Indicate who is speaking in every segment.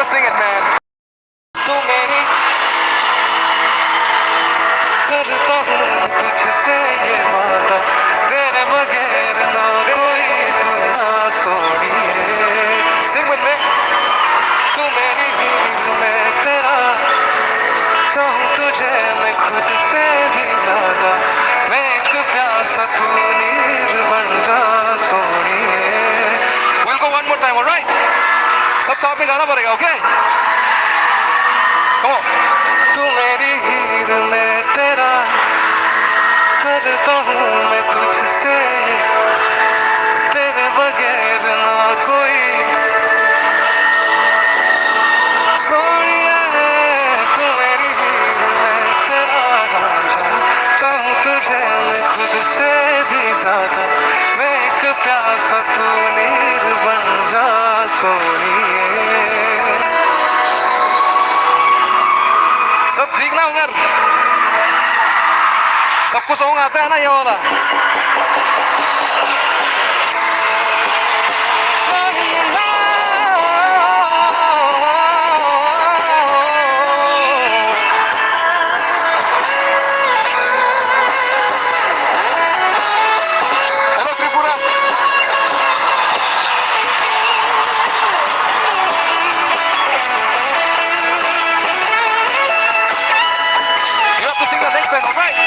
Speaker 1: sing it, man. तू मेरी करता हूँ तुझसे ये वादा, तेरे बगैर ना कोई तू ना सोनिए. Sing with me. तू मेरी हीर मैं तेरा, चाहूँ तुझे मैं खुद से भी ज्यादा, मैं एक प्यासा तू नीर बन जा सोनिए. We'll go one more time, alright? सब साथ में गाना पड़ेगा, okay? Come on. तू मेरी हीर मैं तेरा, करता हूँ मैं तुझसे, तेरे बगैर ना कोई सोनिए. तू मेरी हीर मैं तेरा राजा, चाहूँ तुझे मैं खुद से भी ज्यादा, मैं एक प्यासा तू नीर बन जा सोनिए. सब सीखना उधर, सबको सॉन्ग आता है ना ये वाला. Hello Tripura. You have to sing the next line, alright?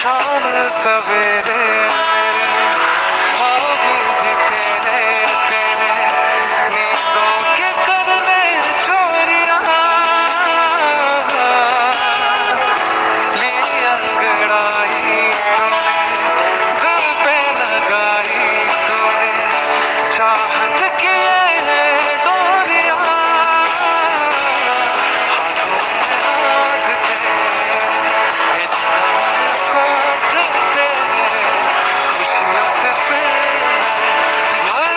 Speaker 1: शाम सवेरे मेरे ख्वाब भी तेरे तेरे, नींदों के कर ले चोरियां, ली अंगड़ाई तूने, दिल पे लगाई तूने, चाहत की ये डोरियां, हाथों में हाथ तेरे, साथ तेरे, खुशियों से तेरे भर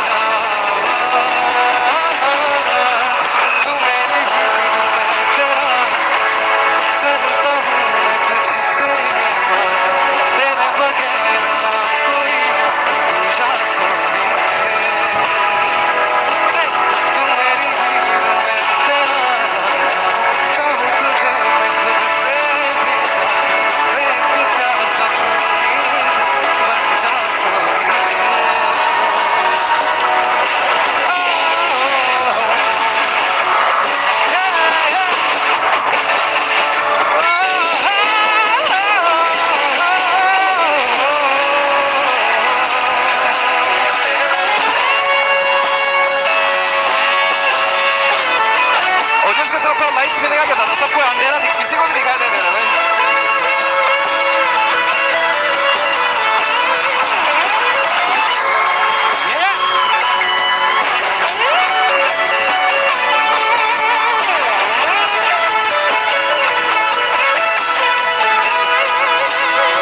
Speaker 1: जावा. तू मेरी हीर मैं तेरा, करता हूँ मैं तुझसे ये वादा, तेरे बगैर ना कोई दूजा सोनिए. तू मेरी हीर मैं तेरा राजा, चाहूँ तुझे मैं खुद से भी ज्यादा, मैं एक प्यासा तू नीर बन जा सोनिए. और जिसकी तरफ थोड़ा लाइट्स मिलेगा क्या था, सबको अंधेरा किसी को भी दिखाई दे रहा है.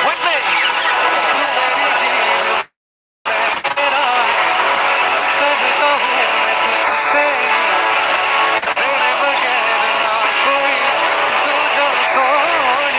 Speaker 1: With me. तू मेरी हीर तेरा, करता हूँ मैं तुझसे, तेरे बगैर ना कोई दूजा सोनिए.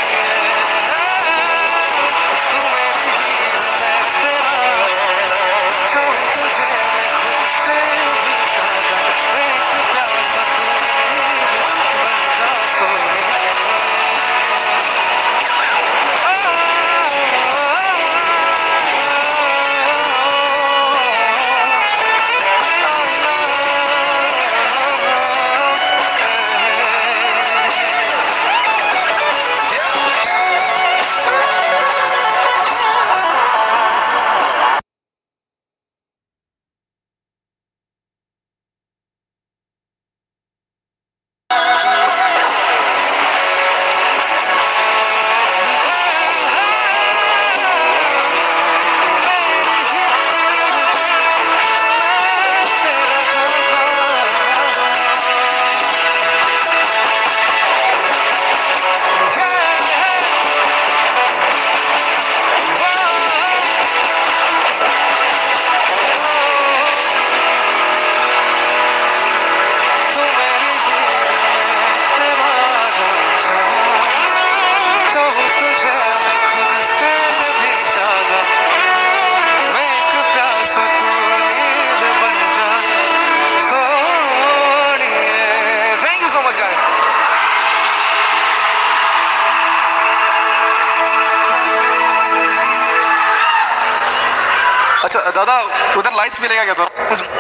Speaker 1: दादा उधर लाइट्स मिलेगा क्या? तो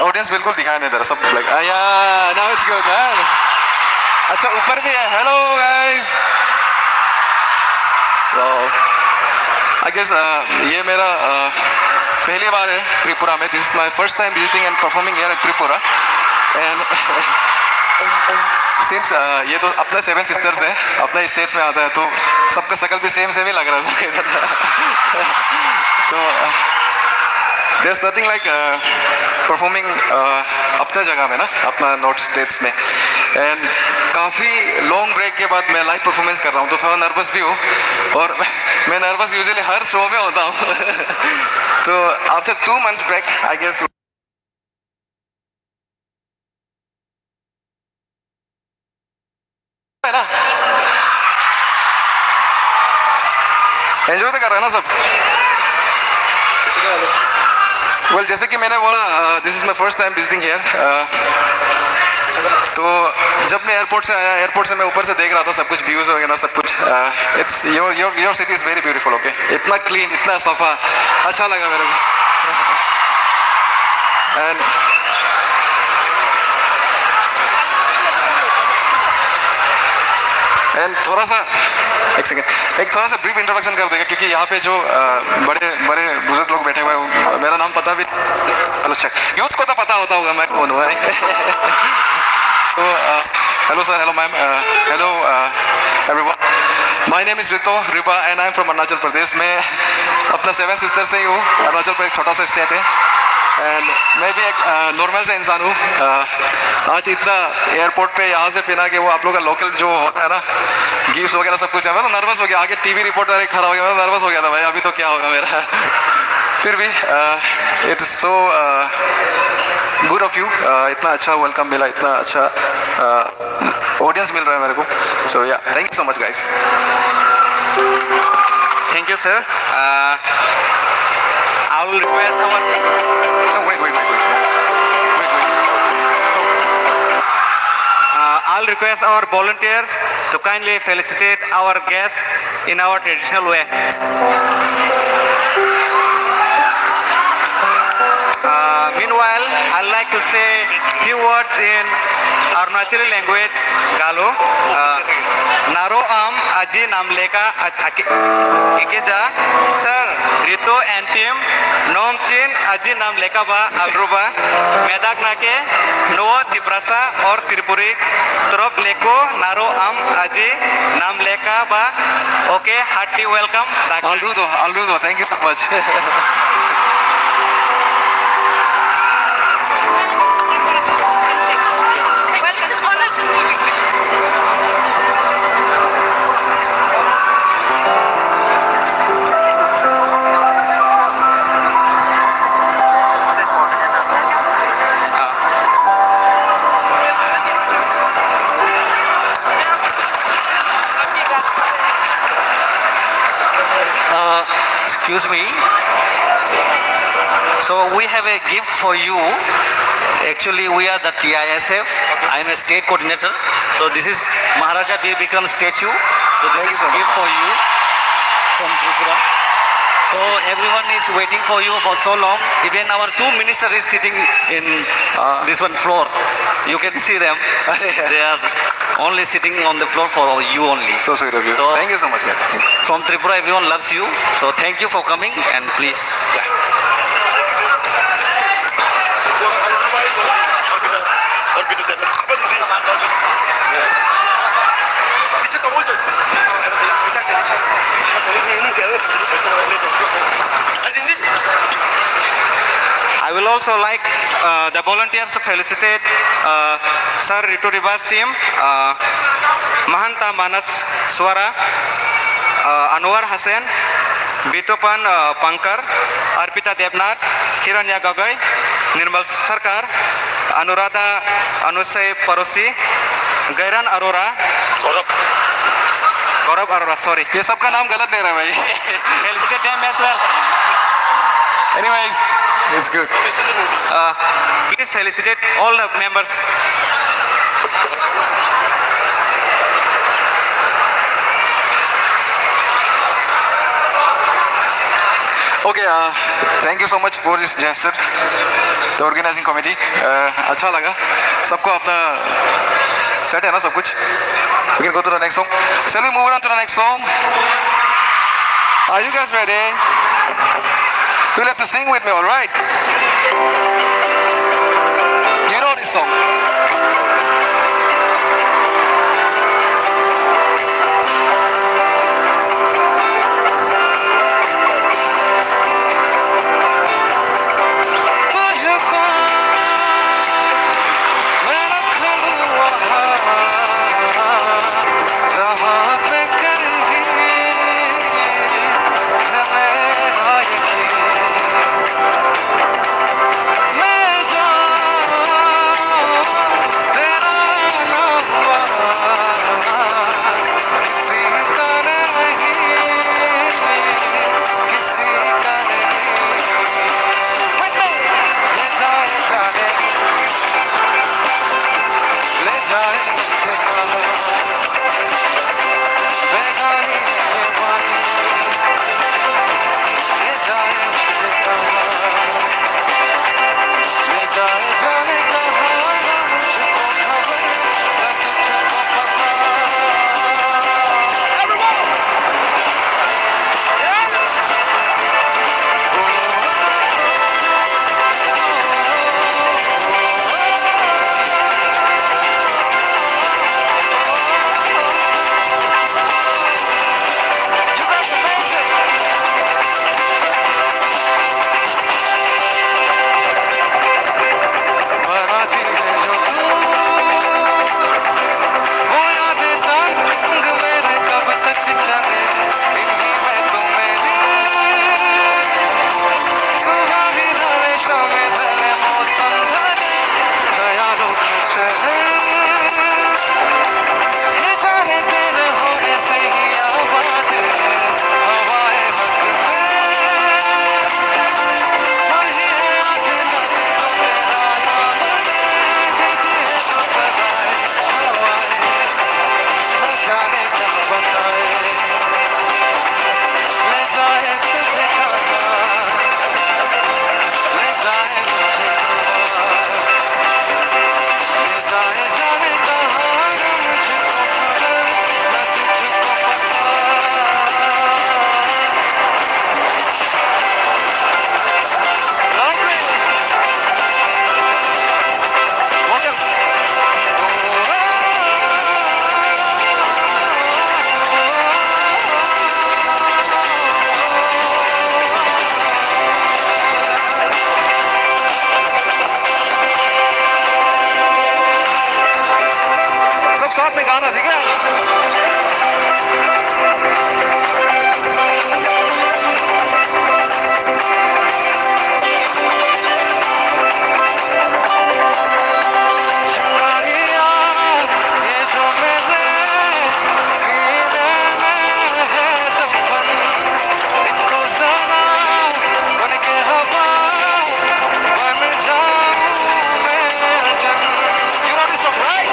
Speaker 1: ऑडियंस बिल्कुल दिखाई नहीं दे रहा, सब लाइक या नाउ इट्स गुड मैन. अच्छा ऊपर भी है. Hello guys. आई गेस ये मेरा पहली बार है त्रिपुरा में. This is my first time visiting and performing here eight Tripura. And since ये तो अपना सेवन सिस्टर्स है, अपना स्टेज में आता है तो सबका शकल भी सेम सेम ही लग रहा है सबके इधर. तो there's nothing like performing अपना जगह में ना, अपना नॉर्थ स्टेट्स में. एंड काफ़ी लॉन्ग ब्रेक के बाद मैं लाइव परफॉर्मेंस कर रहा हूँ तो थोड़ा नर्वस भी हूँ. और मैं नर्वस यूजुअली हर शो में होता हूँ. तो after 2 months break I guess है ना, एंजॉय तो कर रहे हैं ना सब. वेल जैसे कि मैंने बोला this is my first time visiting here. तो जब मैं एयरपोर्ट से आया, एयरपोर्ट से मैं ऊपर से देख रहा था सब कुछ व्यूज़ वगैरह सब कुछ. It's your city is very beautiful. Okay, इतना क्लीन, इतना सफा, अच्छा लगा मेरे को. एंड थोड़ा सा एक सेकेंड, एक थोड़ा सा ब्रीफ इंट्रोडक्शन कर देगा क्योंकि यहाँ पे जो बड़े बड़े बुजुर्ग लोग बैठे हुए हैं, मेरा नाम पता भी, हेलो चेक, यूथ को तो पता होता होगा मैं कौन हूँ. तो hello sir, hello ma'am, hello everyone. My name is Riba and I am from Arunachal Pradesh. मैं अपना सेवन सिस्टर से ही हूँ. अरुणाचल प्रदेश छोटा सा स्टेट है. एंड मैं भी एक नॉर्मल से इंसान हूँ. आज इतना एयरपोर्ट पे यहाँ से पिना के वो आप लोग का लोकल जो होता है ना, गिफ्ट वगैरह सब कुछ है. मैं तो नर्वस हो गया, आगे टीवी रिपोर्टर खड़ा हो गया, मैं नर्वस हो गया था भाई अभी तो क्या होगा मेरा. फिर भी it is so good of you. इतना अच्छा वेलकम मिला, इतना अच्छा ऑडियंस मिल रहा है मेरे को. सो या thank you so much guys.
Speaker 2: Thank you, sir. I will request our.
Speaker 1: Wait. Stop.
Speaker 2: I'll request our volunteers to kindly felicitate our guests in our traditional way. Meanwhile, I'd like to say few words in Arunachali language, Galo. Naro am aji namleka ikeja sir Rito and team nom chin aji namleka ba alruba medak nake no tibrasa or tripuri trop leko naro am aji namleka ba. Okay, hearty welcome.
Speaker 1: I'll do though. Thank you so much.
Speaker 3: Excuse me. So we have a gift for you. Actually, we are the TISF. I am a state coordinator. So this is Maharaja Bir Bikram statue. So this is a gift for you from Tripura. So everyone is waiting for you for so long. Even our 2 ministers is sitting in this one floor. You can see them. They are only sitting on the floor for you only.
Speaker 1: So sweet of you.
Speaker 3: So,
Speaker 1: thank you so much, guys.
Speaker 3: From Tripura, everyone loves you. So thank you for coming and please. Yeah.
Speaker 2: I will also like the volunteers to felicitate Sir Ritu Riba's team, Mahanta Manas Swara, Anwar Hassan, Bitupan Pankar, Arpita Devnath, Hiranya Gagoi, Nirmal Sarkar, Anuradha Anusay Parosi, Gairan Arora, Gaurav Arora, sorry.
Speaker 1: ये सबका नाम गलत ले रहा है भाई.
Speaker 2: Felicitate them as well.
Speaker 1: Anyways, it's good.
Speaker 2: Please felicitate all the members.
Speaker 1: Okay, thank you so much for this gesture, the organizing committee. अच्छा लगा सबको अपना सेट है ना सब कुछ. We can go to the next song. Shall we move on to the next song? Are you guys ready? You'll have to sing with me, all right? You know this song. तुझको मैं रख लूं वहाँ, जहाँ पे कहीं है मेरा यकीन. मैं जाऊं तेरा नाम वहाँ, किसी का नहीं, किसी का नहीं. ले जाए जाने, ले जाए मुझे कहाँ, बेगानी ये वाणी. ले जाए मुझे कहाँ, ले जाए जाने कहाँ, ना मुझको खबर, ना तुझको पता. You guys are amazing. बनाती है जो तू वो यादें संग मेरे कब तक चले, इन्हीं में तो मेरी सुबह भी ढले शाम ढले मौसम ढले, ख्यालों की चले ये जाने तेरे होने से ही आबाद है हवाएं हक में. वही है आते जाते जो तेरा नाम ले, देखी है जो सदाएं हवाएं, न जाने क्या बताए. ले जाए तुझे कहाँ, ले जाए मुझे कहाँ, ले जाए जाने कहाँ, न मुझको खबर, न तुझको पता. Lovely. What else? सब साथ में गाना ठीक है. चुरा लिया ये जो मेरे सीने में है दफन, इनको जरा बन के हवा बन जाऊं मैं अगन. You know this song, right?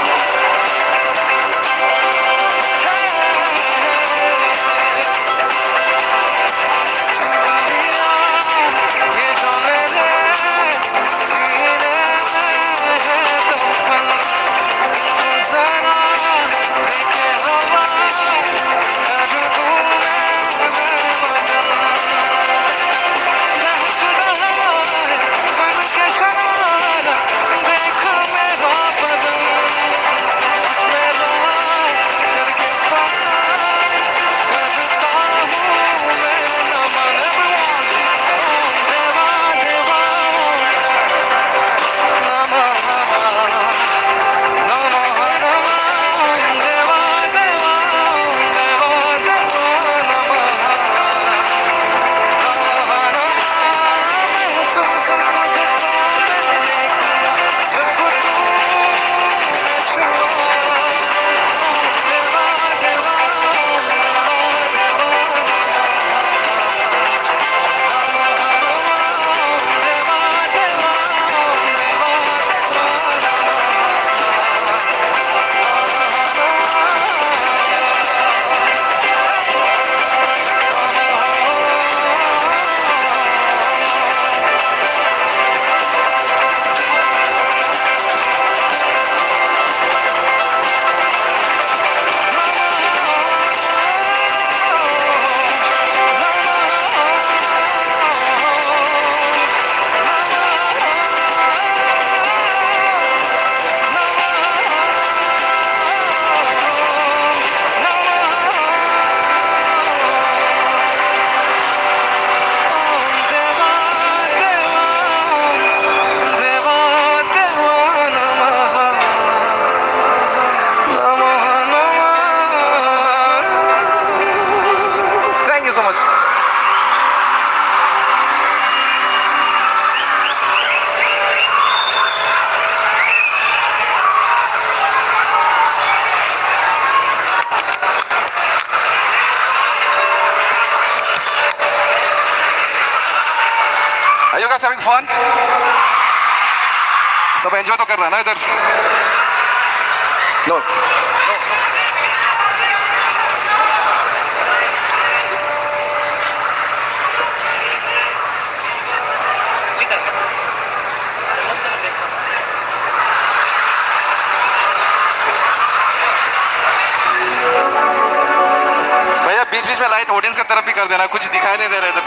Speaker 1: guys having fun? सब एंजॉय तो कर रहा है ना इधर? No. भैया बीच बीच में लाइट ऑडियंस की तरफ भी कर देना, कुछ दिखाई नहीं दे रहा है इधर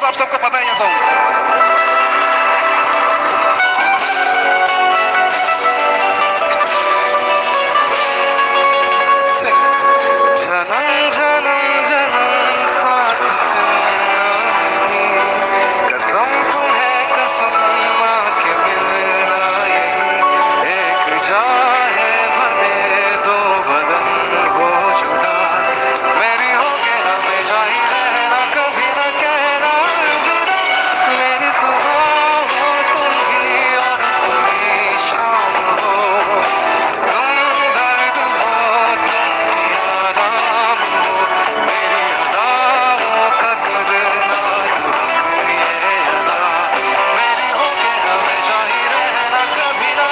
Speaker 1: आप सबको पता है ये सॉन्ग। जन्म जन्म जन्म साथ चलना है, कसम तुम्हें कसम आके मिलना यही, एक चाहे बने दो बदन हो जुदा, मेरी होके हमेशा ही रहना, कभी न कहना अलविदा, मेरी सुबह हो तुम ही और तुम ही शाम हो, तुम दर्द हो तुम ही आराम हो, मेरी अदाओं का करना तुम ये अदा, मेरी होके हमेशा ही रहना, कभी ना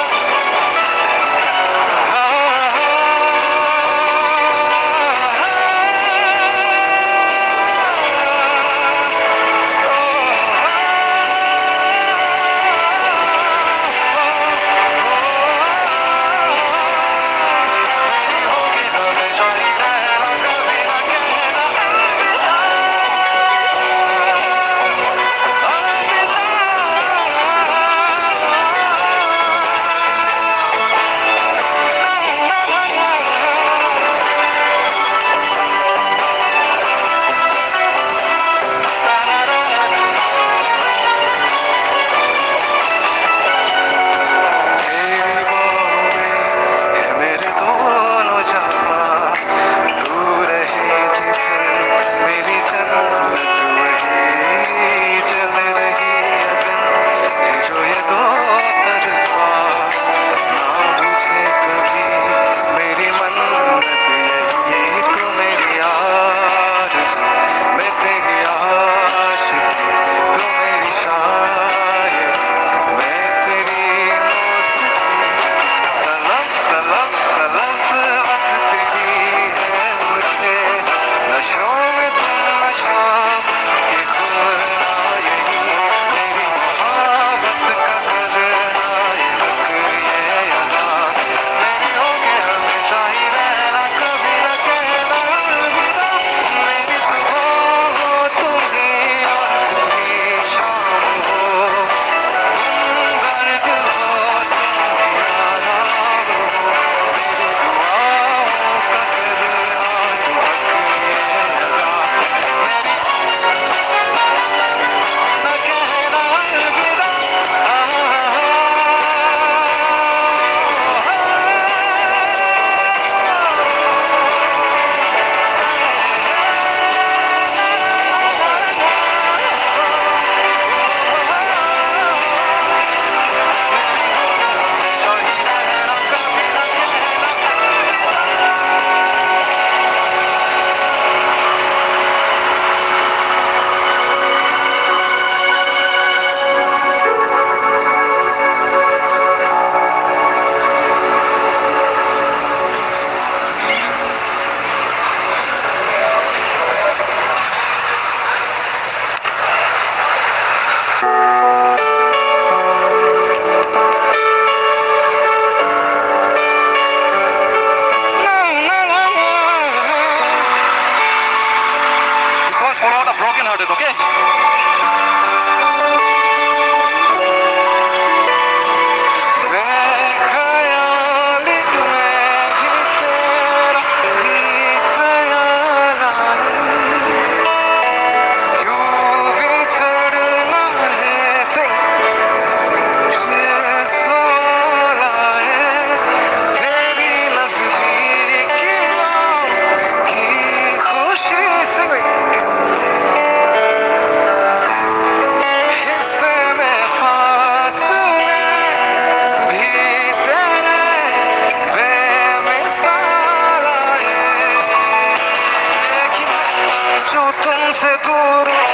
Speaker 1: तुमसे दूर हूँ,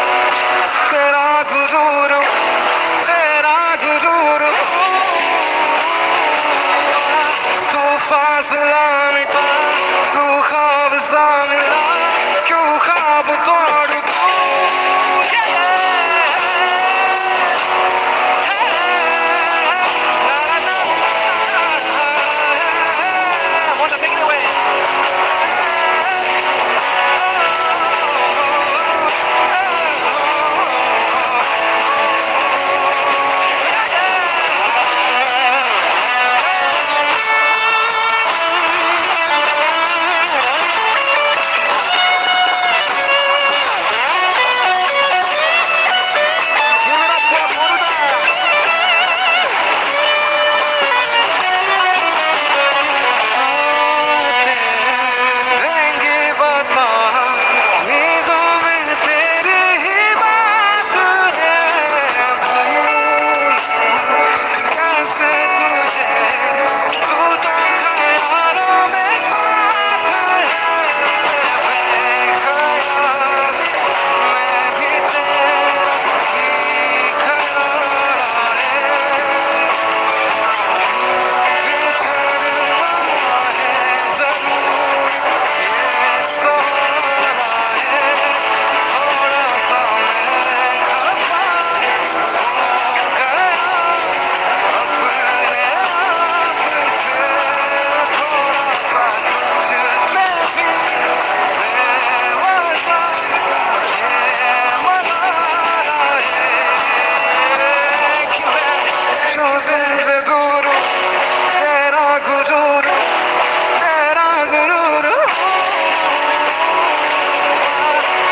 Speaker 1: तेरा गुरूर हूँ, तेरा गुरूर हूँ। तू फासला मिटा, तू ख्वाब सा मिला, क्यों ख्वाब तोड़ दूँ। Mocha, take it away. देंगे बता, नींदों में तेरी ही बात है। भूल कैसे तुझे, तू तो ख्यालों में साथ है। बेख्याल मैं भी तेरा ही ख्याल है। बिछड़ना है ज़रूर, ये सोना है। थोड़ा सा मैं खफा हो गया अपने आप से। थोड़ा सा तुझ में भी बेवफा ये मनाना है कि मैं जो तुमसे दूर हूँ, तेरा गुरूर हूँ, तेरा गुरूर हूँ।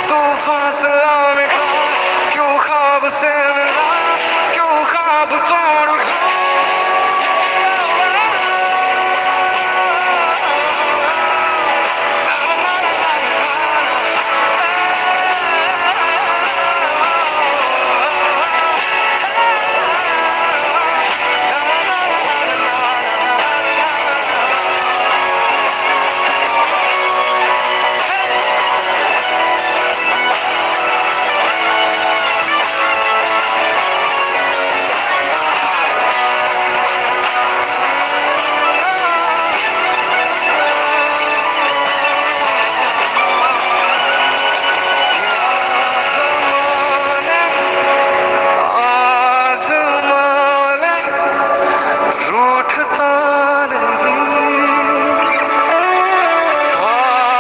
Speaker 1: तू फासला मिटा, क्यों ख्वाब से मिला, क्यों ख्वाब तोड़ दूँ। आज़माने रूठता नहीं,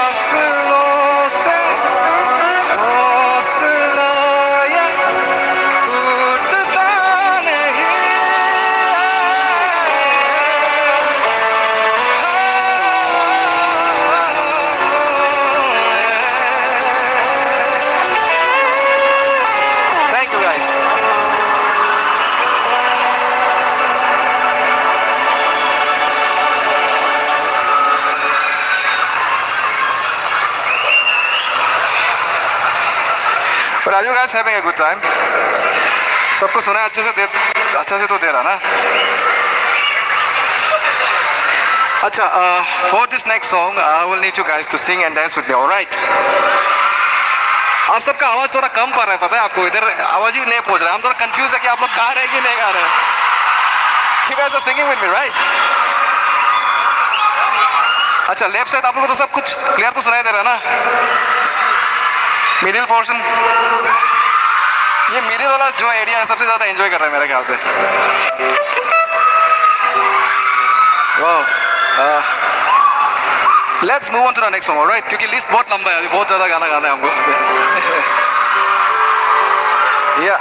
Speaker 1: फासलों से हौसला ये टूटता नहीं। Thank you guys. But are you guys having a good time? सबको सुना है अच्छे से तो दे रहा ना। अच्छा, for this next song, I will need you guys to sing and dance with me, alright? आप सबका आवाज थोड़ा कम पड़ रहा है, पता है आपको? इधर आवाज ही नहीं पहुंच रहा है। हम थोड़ा कंफ्यूज है कि आप लोग गा रहे हैं कि नहीं गा रहे हैं। You guys are singing with me, right? अच्छा, लेफ्ट साइड आप लोगों को तो सब कुछ क्लियर तो सुनाई दे रहा है ना? मिडिल पोर्शन, ये मिडिल वाला जो एरिया है सबसे ज़्यादा एंजॉय कर रहा है मेरे ख्याल से। वाह, let's move on to the next song, alright? क्योंकि लिस्ट बहुत लंबा है, अभी बहुत ज़्यादा गाना गाना है हमको। या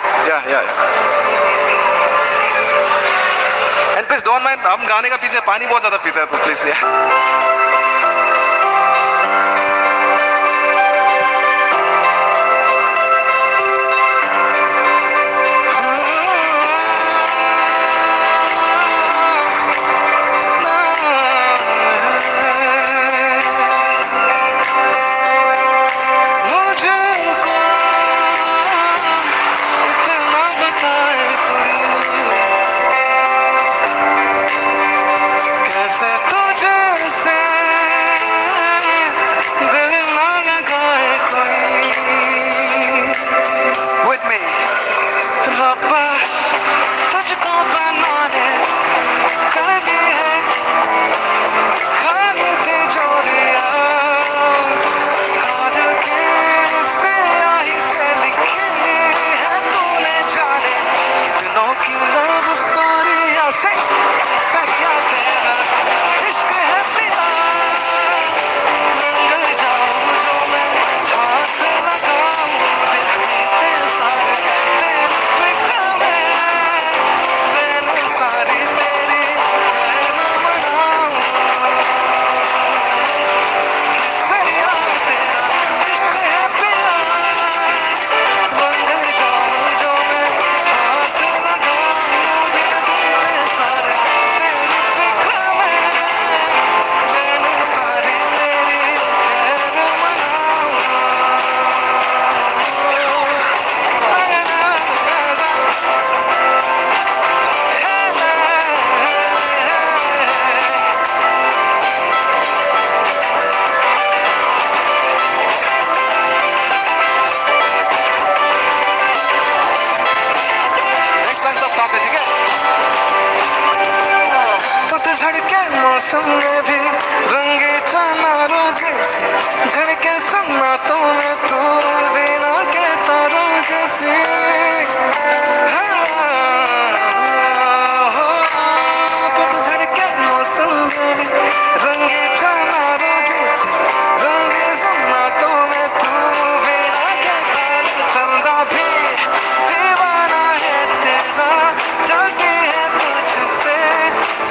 Speaker 1: एंड प्लीज डोंट माइंड, हम गाने का पीछे पानी बहुत ज़्यादा पीते हैं तो प्लीज या कैसे तुझसे झड़के सन्नाटों में तू बिना कहता रहो जैसे पतझड़ के मौसम में भी रंगे जाना रो जैसे रंगे सन्नाटों में तू बिना कहता चंदा भी दीवाना है तेरा जाके है तुझसे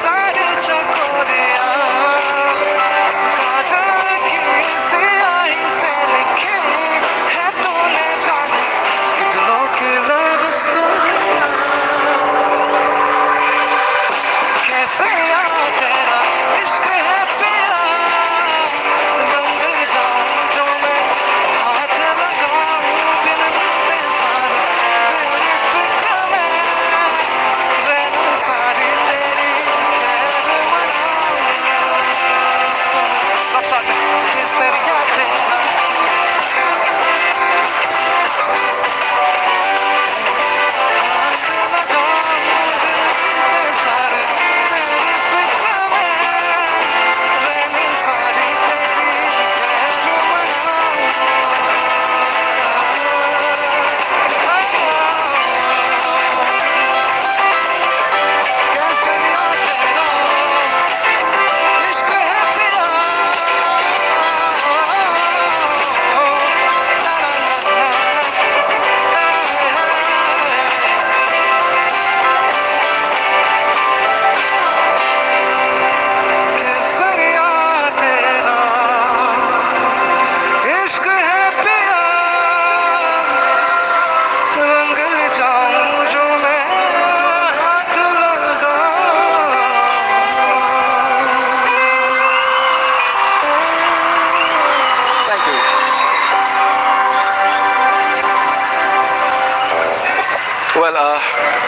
Speaker 1: सारे चकोरियां काजल की स्याही से लिखे है तूने जाने दिलों की लव स्टोरियां कैसे याद तेरा इश्क है पिया रंग जाऊं जो मैं हाथ लगाऊं बिन मिलते सारे तेरी फिक्र में रहूं सारी तेरी खैर मनाऊं सब साथ केसरिया तेरा हाथ लगाऊं बिन मिलते सारे तेरी फिक्र में रहूं सारी तेरी खैर मनाऊं केसरिया तेरा इश्क है पिया केसरिया तेरा इश्क है पिया रंग जाऊं जो मैं हाथ लगाऊं Thank you. Well,